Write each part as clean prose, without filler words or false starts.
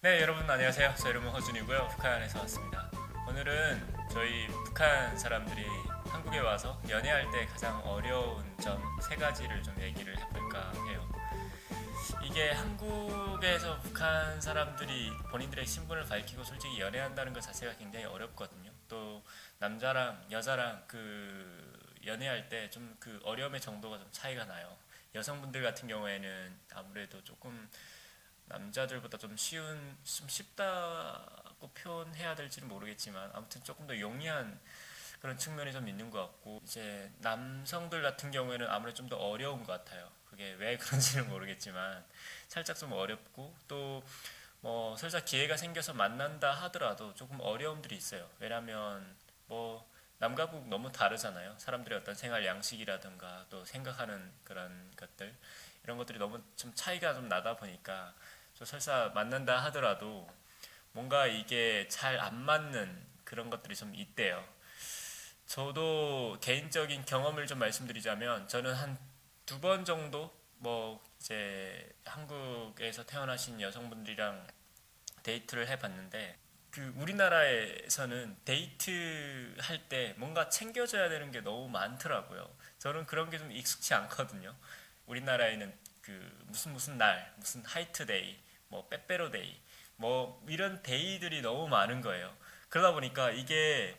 네, 여러분 안녕하세요. 저 이름은 허준이고요. 북한에서 왔습니다. 오늘은 저희 북한 사람들이 한국에 와서 연애할 때 가장 어려운 점 세 가지를 좀 얘기를 해볼까 해요. 이게 한국에서 북한 사람들이 본인들의 신분을 밝히고 솔직히 연애한다는 것 자체가 굉장히 어렵거든요. 또 남자랑 여자랑 연애할 때 좀 그 어려움의 정도가 좀 차이가 나요. 여성분들 같은 경우에는 아무래도 조금 남자들보다 좀 쉽다고 표현해야 될지는 모르겠지만 아무튼 조금 더 용이한 그런 측면이 좀 있는 것 같고, 이제 남성들 같은 경우에는 아무래도 좀 더 어려운 것 같아요. 그게 왜 그런지는 모르겠지만 살짝 좀 어렵고, 또 뭐 설사 기회가 생겨서 만난다 하더라도 조금 어려움들이 있어요. 왜냐면 뭐 남과 북 너무 다르잖아요. 사람들의 어떤 생활 양식이라든가 또 생각하는 그런 것들, 이런 것들이 너무 좀 차이가 좀 나다 보니까 저 설사 만난다 하더라도 뭔가 이게 잘 안 맞는 그런 것들이 좀 있대요. 저도 개인적인 경험을 좀 말씀드리자면, 저는 한 두 번 정도 뭐 이제 한국에서 태어나신 여성분들이랑 데이트를 해봤는데, 우리나라에서는 데이트 할 때 뭔가 챙겨줘야 되는 게 너무 많더라고요. 저는 그런 게 좀 익숙치 않거든요. 우리나라에는 무슨 무슨 날, 무슨 하이트데이, 뭐 빼빼로데이, 뭐 이런 데이들이 너무 많은 거예요. 그러다 보니까 이게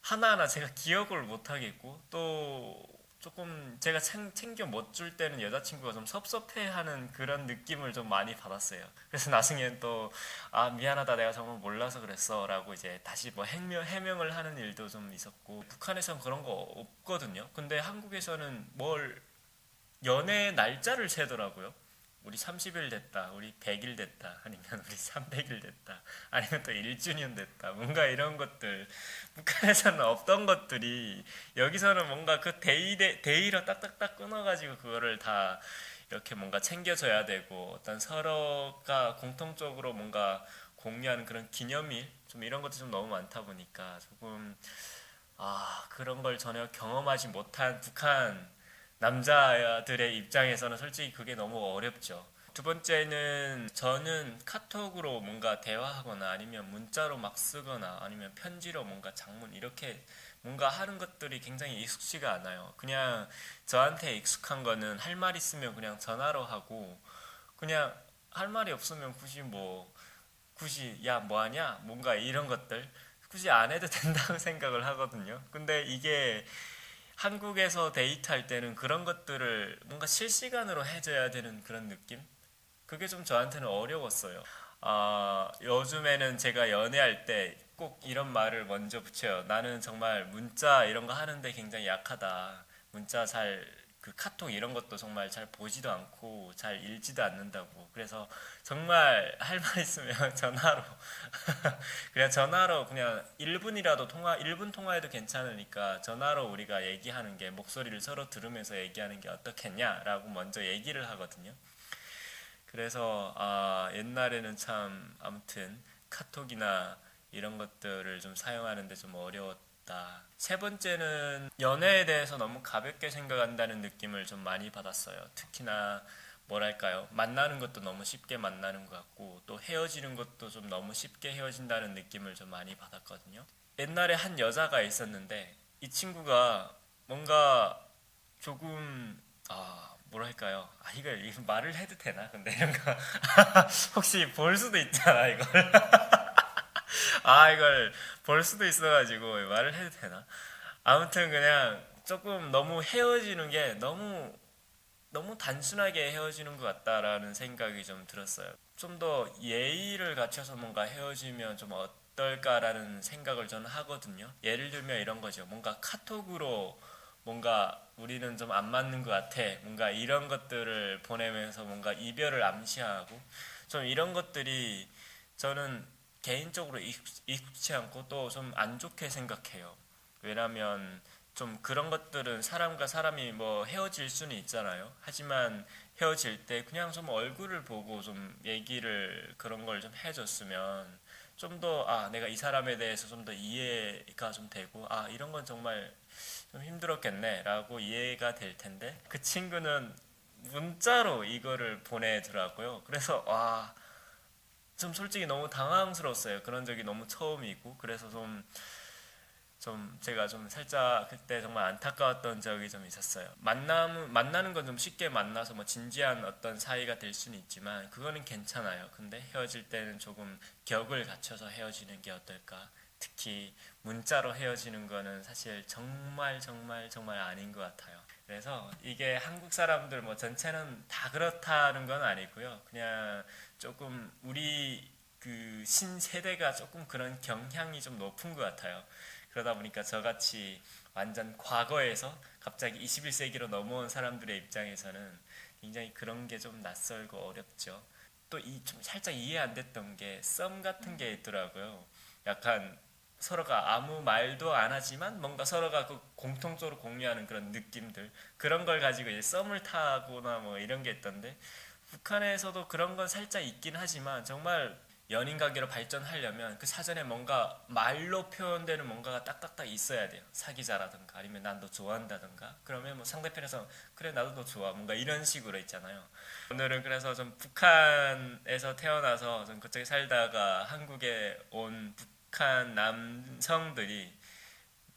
하나하나 제가 기억을 못 하겠고, 또 조금 제가 챙겨 못 줄 때는 여자친구가 좀 섭섭해하는 그런 느낌을 좀 많이 받았어요. 그래서 나중엔 또, 아 미안하다, 내가 정말 몰라서 그랬어 라고 이제 다시 뭐 해명을 하는 일도 좀 있었고, 북한에선 그런 거 없거든요. 근데 한국에서는 뭘 연애 날짜를 세더라고요. 우리 30일 됐다, 우리 100일 됐다, 아니면 우리 300일 됐다, 아니면 또 1주년 됐다, 뭔가 이런 것들, 북한에서는 없던 것들이 여기서는 뭔가 그 데이로 딱딱딱 끊어가지고 그거를 다 이렇게 뭔가 챙겨줘야 되고, 어떤 서로가 공통적으로 뭔가 공유하는 그런 기념일, 좀 이런 것도 좀 너무 많다 보니까 조금, 그런 걸 전혀 경험하지 못한 북한 남자들의 입장에서는 솔직히 그게 너무 어렵죠. 두 번째는, 저는 카톡으로 뭔가 대화하거나 아니면 문자로 막 쓰거나 아니면 편지로 뭔가 장문 이렇게 뭔가 하는 것들이 굉장히 익숙지가 않아요. 그냥 저한테 익숙한 거는 할 말 있으면 그냥 전화로 하고, 그냥 할 말이 없으면 굳이 야 뭐하냐 뭔가 이런 것들 굳이 안 해도 된다고 생각을 하거든요. 근데 이게 한국에서 데이트할 때는 그런 것들을 뭔가 실시간으로 해줘야 되는 그런 느낌? 그게 좀 저한테는 어려웠어요. 요즘에는 제가 연애할 때 꼭 이런 말을 먼저 붙여요. 나는 정말 문자 이런 거 하는데 굉장히 약하다. 문자 카톡 이런 것도 정말 잘 보지도 않고 잘 읽지도 않는다고. 그래서 정말 할 말 있으면 전화로 그냥 전화로 그냥 1분이라도 1분 통화해도 괜찮으니까 전화로 우리가 얘기하는 게, 목소리를 서로 들으면서 얘기하는 게 어떻겠냐라고 먼저 얘기를 하거든요. 그래서 옛날에는 참 아무튼 카톡이나 이런 것들을 좀 사용하는데 좀 어려웠다. 세 번째는, 연애에 대해서 너무 가볍게 생각한다는 느낌을 좀 많이 받았어요. 특히나 뭐랄까요, 만나는 것도 너무 쉽게 만나는 것 같고, 또 헤어지는 것도 좀 너무 쉽게 헤어진다는 느낌을 좀 많이 받았거든요. 옛날에 한 여자가 있었는데, 이 친구가 뭔가 조금, 뭐랄까요, 이거 말을 해도 되나? 근데 이런 거 혹시 볼 수도 있잖아, 이걸. 이걸 볼 수도 있어가지고 말을 해도 되나? 아무튼 그냥 조금 너무 헤어지는 게 너무 단순하게 헤어지는 것 같다라는 생각이 좀 들었어요. 좀 더 예의를 갖춰서 뭔가 헤어지면 좀 어떨까라는 생각을 저는 하거든요. 예를 들면 이런 거죠. 뭔가 카톡으로 뭔가 우리는 좀 안 맞는 것 같아, 뭔가 이런 것들을 보내면서 뭔가 이별을 암시하고, 좀 이런 것들이 저는 개인적으로 익숙치 않고 또 좀 안 좋게 생각해요. 왜냐면 좀 그런 것들은 사람과 사람이 뭐 헤어질 수는 있잖아요. 하지만 헤어질 때 그냥 좀 얼굴을 보고 좀 얘기를, 그런 걸 좀 해줬으면 좀 더, 내가 이 사람에 대해서 좀 더 이해가 좀 되고, 이런 건 정말 좀 힘들었겠네 라고 이해가 될 텐데, 그 친구는 문자로 이거를 보내더라고요. 그래서 좀 솔직히 너무 당황스러웠어요. 그런 적이 너무 처음이고 그래서 좀 제가 좀 살짝 그때 정말 안타까웠던 적이 좀 있었어요. 만나는 건 좀 쉽게 만나서 뭐 진지한 어떤 사이가 될 수는 있지만 그거는 괜찮아요. 근데 헤어질 때는 조금 격을 갖춰서 헤어지는 게 어떨까? 특히 문자로 헤어지는 거는 사실 정말 정말 정말 아닌 것 같아요. 그래서 이게 한국 사람들 뭐 전체는 다 그렇다는 건 아니고요. 그냥 조금 우리 그 신세대가 조금 그런 경향이 좀 높은 것 같아요. 그러다 보니까 저같이 완전 과거에서 갑자기 21세기로 넘어온 사람들의 입장에서는 굉장히 그런 게 좀 낯설고 어렵죠. 또 이 좀 살짝 이해 안 됐던 게 썸 같은 게 있더라고요. 약간 서로가 아무 말도 안 하지만 뭔가 서로가 그 공통적으로 공유하는 그런 느낌들 그런 걸 가지고 이제 썸을 타거나 뭐 이런 게 있던데 북한에서도 그런 건 살짝 있긴 하지만 정말 연인 관계로 발전하려면 그 사전에 뭔가 말로 표현되는 뭔가가 딱딱딱 있어야 돼요. 사귀자라든가 아니면 난 너 좋아한다든가 그러면 뭐 상대편에서 그래 나도 너 좋아 뭔가 이런 식으로 있잖아요. 오늘은 그래서 좀 북한에서 태어나서 좀 그쪽에 살다가 한국에 온 북한 남성들이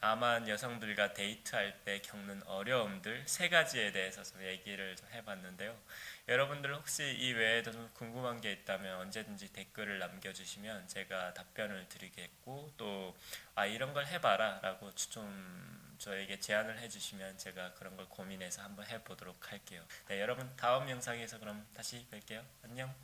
남한 여성들과 데이트할 때 겪는 어려움들 세 가지에 대해서 좀 얘기를 좀 해봤는데요. 여러분들 혹시 이 외에도 좀 궁금한 게 있다면 언제든지 댓글을 남겨주시면 제가 답변을 드리겠고 또 이런 걸 해봐라 라고 좀 저에게 제안을 해주시면 제가 그런 걸 고민해서 한번 해보도록 할게요. 네, 여러분 다음 영상에서 그럼 다시 뵐게요. 안녕.